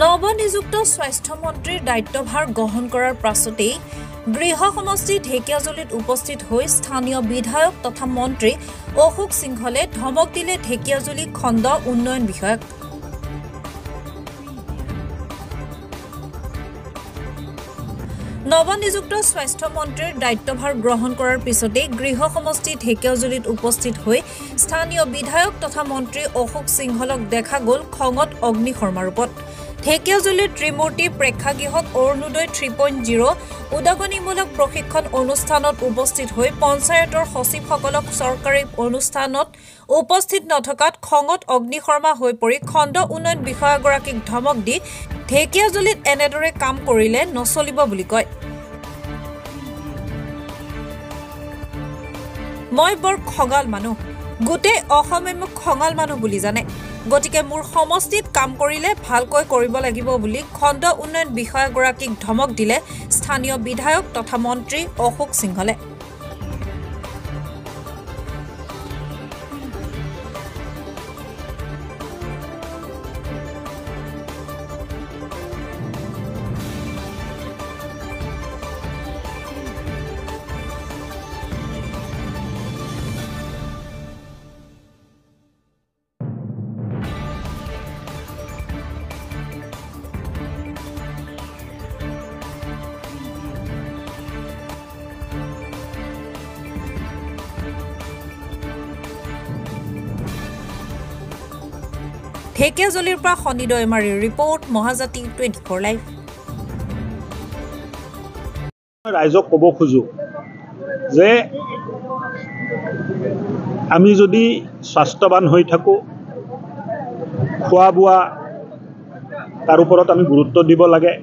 নৱনিযুক্ত স্বাস্থ্যমন্ত্ৰীৰ দায়িত্বভাৰ গ্ৰহণ কৰাৰ পাছতেই গৃহ সমষ্টি ঢেকিয়াজুলিত উপস্থিত হৈ স্থানীয় বিধায়ক তথা মন্ত্ৰী অশোক সিংহলে ধমক দিলে ঢেকিয়াজুলি খণ্ড উন্নয়ন বিষয়ক। নৱনিযুক্ত স্বাস্থ্যমন্ত্ৰীৰ দায়িত্বভাৰ গ্ৰহণ কৰাৰ পিছতেই গৃহ সমষ্টি ঢেকিয়াজুলিত উপস্থিত হৈ স্থানীয় বিধায়ক তথা মন্ত্ৰী অশোক সিংহলক দেখা গ'ল খঙত অগ্নিশৰ্মা ৰূপত। ঢেকিয়াজুলিৰ ত্ৰিমূৰ্তি প্ৰেক্ষাগৃহত অৰুণোদয় 3.0 উদগনিমূলক প্ৰশিক্ষণ অনুষ্ঠানত উপস্থিত হৈ পঞ্চায়তৰ সচিবসকলক চৰকাৰী অনুষ্ঠানত উপস্থিত নথকাত খঙত অগ্নিশৰ্মা হৈ পৰি খণ্ড উন্নয়ন বিষয়াগৰাকীক ধমক দি ঢেকিয়াজুলিত এনেদৰে কাম কৰিলে নচলিব বুলি কয়। মই বৰ খঙাল মানুহ, গোটেই অসমে মোক খঙাল মানুহ বুলি জানে, গতিকে মোৰ সমষ্টিত কাম কৰিলে ভালকৈ কৰিব লাগিব বুলি খণ্ড উন্নয়ন বিষয়াগৰাকীক ধমক দিলে স্থানীয় বিধায়ক তথা মন্ত্ৰী অশোক সিংহলে। ঢেকিয়াজুলিৰ পৰা শনি দৈমাৰীৰ ৰিপৰ্ট, মহাজাতি 24 লাইভ। ৰাইজক ক'ব খোজো যে আমি যদি স্বাস্থ্যৱান হৈ থাকোঁ, খোৱা বোৱা তাৰ ওপৰত আমি গুৰুত্ব দিব লাগে,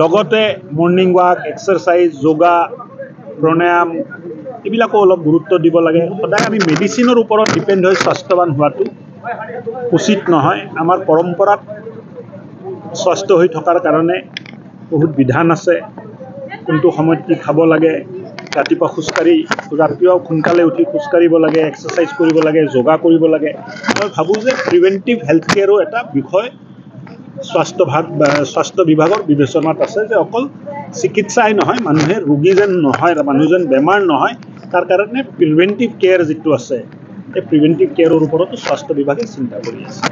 লগতে morning walk, exercise, yoga, pranayama এইবিলাকো অলপ গুৰুত্ব দিব লাগে। সদায় আমি মেডিচিনৰ ওপৰত ডিপেণ্ড হৈ স্বাস্থ্যৱান হোৱাটো উচিত নহয়। আমাৰ পৰম্পৰাত স্বাস্থ্য হৈ থকাৰ কাৰণে বহুত বিধান আছে, কোনটো সময়ত কি খাব লাগে, ৰাতিপুৱা খোজকাঢ়ি ৰাতিপুৱা সোনকালে উঠি খোজকাঢ়িব লাগে, এক্সাৰচাইজ কৰিব লাগে, যোগা কৰিব লাগে। মই ভাবোঁ যে প্ৰিভেণ্টিভ হেল্থ কেয়াৰো এটা বিষয় স্বাস্থ্য বিভাগৰ বিবেচনাত আছে, যে অকল চিকিৎসাই নহয়, মানুহে ৰোগী যেন নহয়, মানুহ যেন বেমাৰ নহয়, তাৰ কাৰণে প্ৰিভেণ্টিভ কেয়াৰ যিটো আছে, এই প্ৰিভেণ্টিভ কেয়াৰৰ ওপৰতো স্বাস্থ্য বিভাগে চিন্তা কৰি আছে।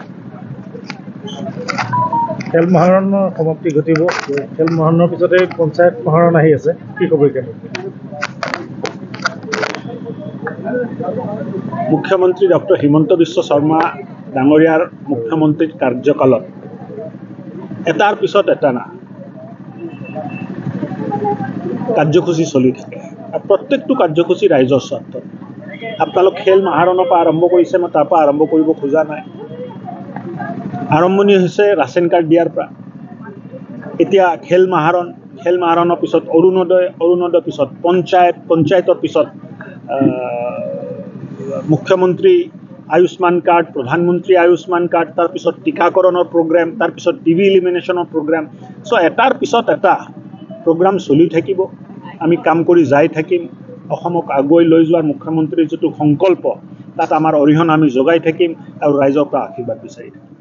খেল মহাৰণৰ সমাপ্তি ঘটিব, খেল মহাৰণৰ পিছতে পঞ্চায়ত মহাৰণ আহি আছে, কি ক'ব এতিয়া? মুখ্যমন্ত্ৰী ডক্টৰ হিমন্ত বিশ্ব শৰ্মা ডাঙৰীয়াৰ মুখ্যমন্ত্ৰীৰ কাৰ্যকালত এটাৰ পিছত এটা না কাৰ্যসূচী চলি থাকে, আৰু প্ৰত্যেকটো কাৰ্যসূচী ৰাইজৰ স্বাৰ্থত। আপোনালোক খেল মহাৰণৰ পৰা আৰম্ভ কৰিছে, মই তাৰ পৰা আৰম্ভ কৰিব খোজা নাই। আৰম্ভণি হৈছে ৰাচন কাৰ্ড দিয়াৰ পৰা, এতিয়া খেল মহাৰণৰ পিছত অৰুণোদয়ৰ পিছত পঞ্চায়তৰ পিছত মুখ্যমন্ত্ৰী আয়ুষ্মান কাৰ্ড, প্ৰধানমন্ত্ৰী আয়ুষ্মান কাৰ্ড, তাৰপিছত টীকাকৰণৰ প্ৰগ্ৰেম, তাৰপিছত টিবি ইলিমিনেশ্যনৰ প্ৰগ্ৰেম। চ' এটাৰ পিছত এটা প্ৰগ্ৰাম চলি থাকিব, আমি কাম কৰি যাই থাকিম। অসমক আগুৱাই লৈ যোৱাৰ মুখ্যমন্ত্ৰীৰ যিটো সংকল্প, তাত আমাৰ অৰিহণা আমি যোগাই থাকিম আৰু ৰাইজৰ পৰা আশীৰ্বাদ বিচাৰি থাকিম।